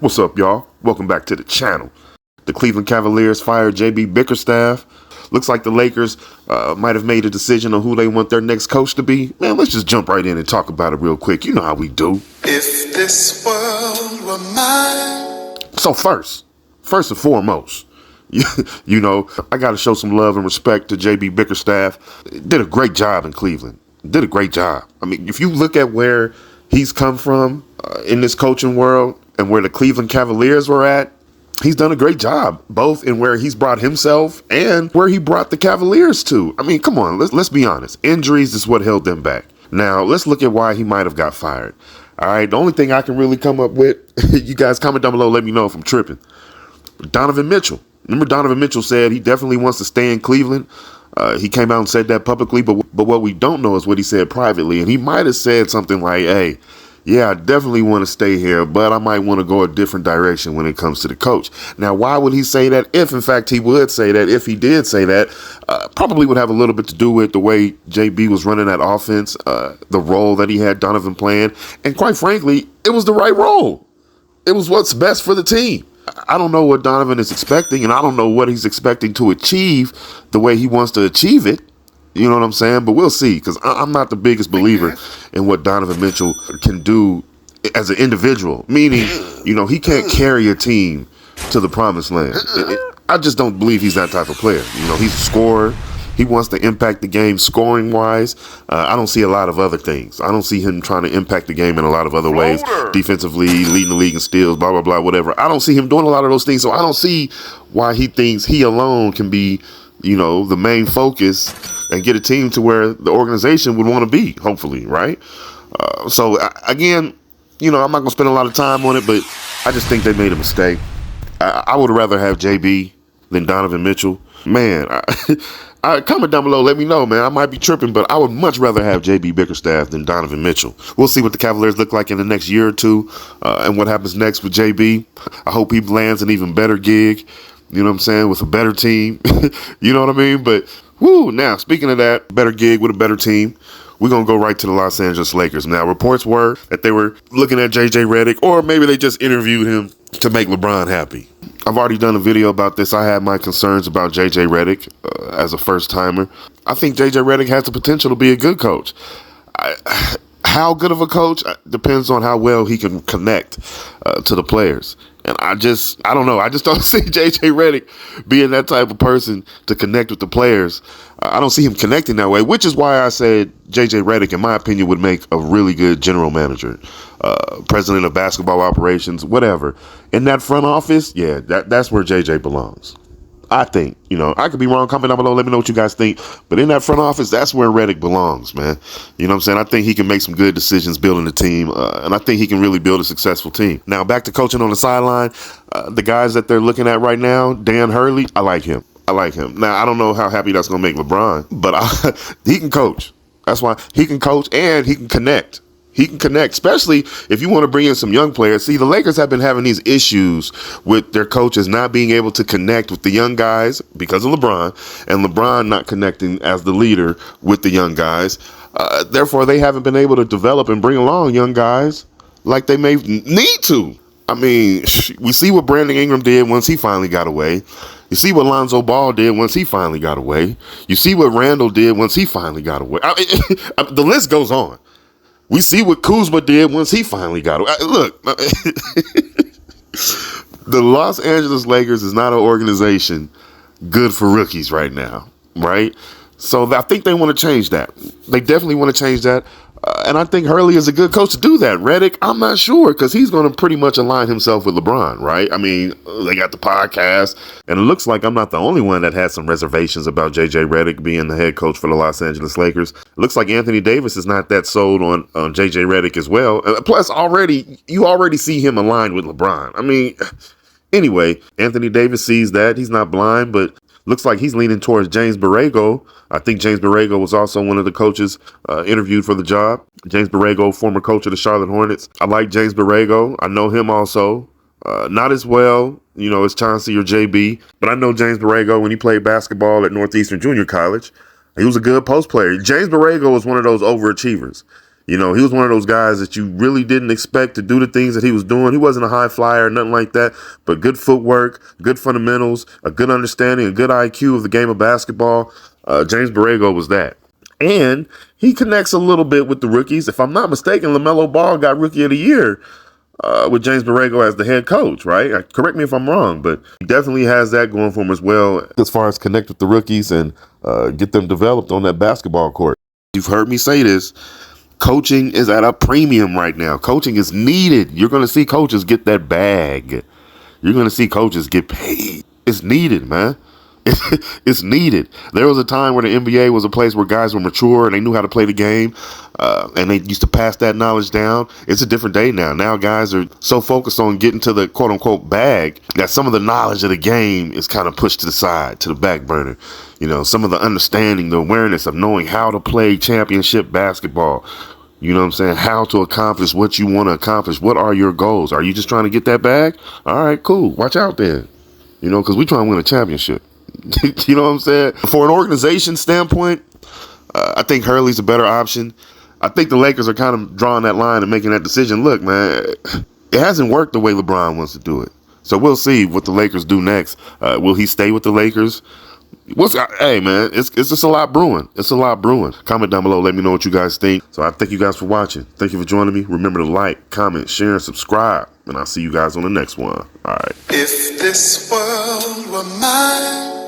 What's up, y'all? Welcome back to the channel. The Cleveland Cavaliers fired JB Bickerstaff. Looks like the Lakers might have made a decision on who they want their next coach to be. Man, let's just jump right in and talk about it real quick. You know how we do. If this world were mine. So first and foremost, I got to show some love and respect to JB Bickerstaff. Did a great job in Cleveland. Did a great job. I mean, if you look at where he's come from in this coaching world and where the Cleveland Cavaliers were at, he's done a great job, both in where he's brought himself and where he brought the Cavaliers to. I mean, come on, let's be honest. Injuries is what held them back. Now, let's look at why he might have got fired. All right, the only thing I can really come up with, you guys comment down below, let me know if I'm tripping. Donovan Mitchell. Remember Donovan Mitchell said he definitely wants to stay in Cleveland. He came out and said that publicly, but what we don't know is what he said privately. And he might have said something like, hey, yeah, I definitely want to stay here, but I might want to go a different direction when it comes to the coach. Now, why would he say that? If, in fact, he would say that, if he did say that, probably would have a little bit to do with the way JB was running that offense, the role that he had Donovan playing. And quite frankly, it was the right role. It was what's best for the team. I don't know what Donovan is expecting, and I don't know what he's expecting to achieve the way he wants to achieve it. You know what I'm saying? But we'll see, because I'm not the biggest believer in what Donovan Mitchell can do as an individual, meaning, he can't carry a team to the promised land. I just don't believe he's that type of player. He's a scorer. He wants to impact the game scoring-wise. I don't see a lot of other things. I don't see him trying to impact the game in a lot of other ways. Defensively, leading the league in steals, blah, blah, blah, whatever. I don't see him doing a lot of those things, so I don't see why he thinks he alone can be, the main focus and get a team to where the organization would want to be, hopefully, right? So, again, I'm not going to spend a lot of time on it, but I just think they made a mistake. I would rather have JB than Donovan Mitchell. Man, comment down below, let me know, man. I might be tripping, but I would much rather have JB Bickerstaff than Donovan Mitchell. We'll see what the Cavaliers look like in the next year or two and what happens next with JB. I hope he lands an even better gig, you know what I'm saying, with a better team. You know what I mean? But, now, speaking of that, better gig with a better team, we're going to go right to the Los Angeles Lakers. Now, reports were that they were looking at J.J. Redick, or maybe they just interviewed him to make LeBron happy. I've already done a video about this. I had my concerns about J.J. Redick as a first-timer. I think J.J. Redick has the potential to be a good coach. How good of a coach depends on how well he can connect to the players. And I don't know. I just don't see J.J. Redick being that type of person to connect with the players. I don't see him connecting that way, which is why I said J.J. Redick, in my opinion, would make a really good general manager, president of basketball operations, whatever. In that front office, yeah, that's where J.J. belongs. I think, I could be wrong. Comment down below. Let me know what you guys think. But in that front office, that's where Redick belongs, man. You know what I'm saying? I think he can make some good decisions building the team. And I think he can really build a successful team. Now, back to coaching on the sideline. The guys that they're looking at right now, Dan Hurley, I like him. Now, I don't know how happy that's going to make LeBron, but he can coach. That's why he can coach and he can connect. He can connect, especially if you want to bring in some young players. See, the Lakers have been having these issues with their coaches not being able to connect with the young guys because of LeBron, and LeBron not connecting as the leader with the young guys. Therefore, they haven't been able to develop and bring along young guys like they may need to. I mean, we see what Brandon Ingram did once he finally got away. You see what Lonzo Ball did once he finally got away. You see what Randall did once he finally got away. The list goes on. We see what Kuzma did once he finally got away. Look, the Los Angeles Lakers is not an organization good for rookies right now, right? So I think they want to change that. They definitely want to change that. And I think Hurley is a good coach to do that. Redick, I'm not sure, because he's going to pretty much align himself with LeBron, right? I mean, they got the podcast, and it looks like I'm not the only one that had some reservations about J.J. Redick being the head coach for the Los Angeles Lakers. It looks like Anthony Davis is not that sold on J.J. Redick as well. Plus, you already see him aligned with LeBron. I mean, anyway, Anthony Davis sees that. He's not blind, but looks like he's leaning towards James Borrego. I think James Borrego was also one of the coaches interviewed for the job. James Borrego, former coach of the Charlotte Hornets. I like James Borrego. I know him also. Not as well, as Chauncey or JB, but I know James Borrego when he played basketball at Northeastern Junior College. He was a good post player. James Borrego was one of those overachievers. You know, he was one of those guys that you really didn't expect to do the things that he was doing. He wasn't a high flyer, nothing like that, but good footwork, good fundamentals, a good understanding, a good IQ of the game of basketball. James Borrego was that. And he connects a little bit with the rookies. If I'm not mistaken, LaMelo Ball got Rookie of the Year with James Borrego as the head coach, right? Correct me if I'm wrong, but he definitely has that going for him as well as far as connect with the rookies and get them developed on that basketball court. You've heard me say this. Coaching is at a premium right now. Coaching is needed. You're going to see coaches get that bag. You're going to see coaches get paid. It's needed, man. It's needed. There was a time where the NBA was a place where guys were mature and they knew how to play the game, and they used to pass that knowledge down. It's a different day now. Now guys are so focused on getting to the quote-unquote bag that some of the knowledge of the game is kind of pushed to the side, to the back burner. You know, some of the understanding, the awareness of knowing how to play championship basketball. You know what I'm saying? How to accomplish what you want to accomplish. What are your goals? Are you just trying to get that bag? All right, cool. Watch out then. You know, because we trying to win a championship. You know what I'm saying? For an organization standpoint, I think Hurley's a better option. I think the Lakers are kind of drawing that line and making that decision. Look, man, it hasn't worked the way LeBron wants to do it. So we'll see what the Lakers do next. Will he stay with the Lakers? Hey, man, it's just a lot brewing. It's a lot brewing. Comment down below. Let me know what you guys think. So I thank you guys for watching. Thank you for joining me. Remember to like, comment, share, and subscribe. And I'll see you guys on the next one. All right. If this world were mine.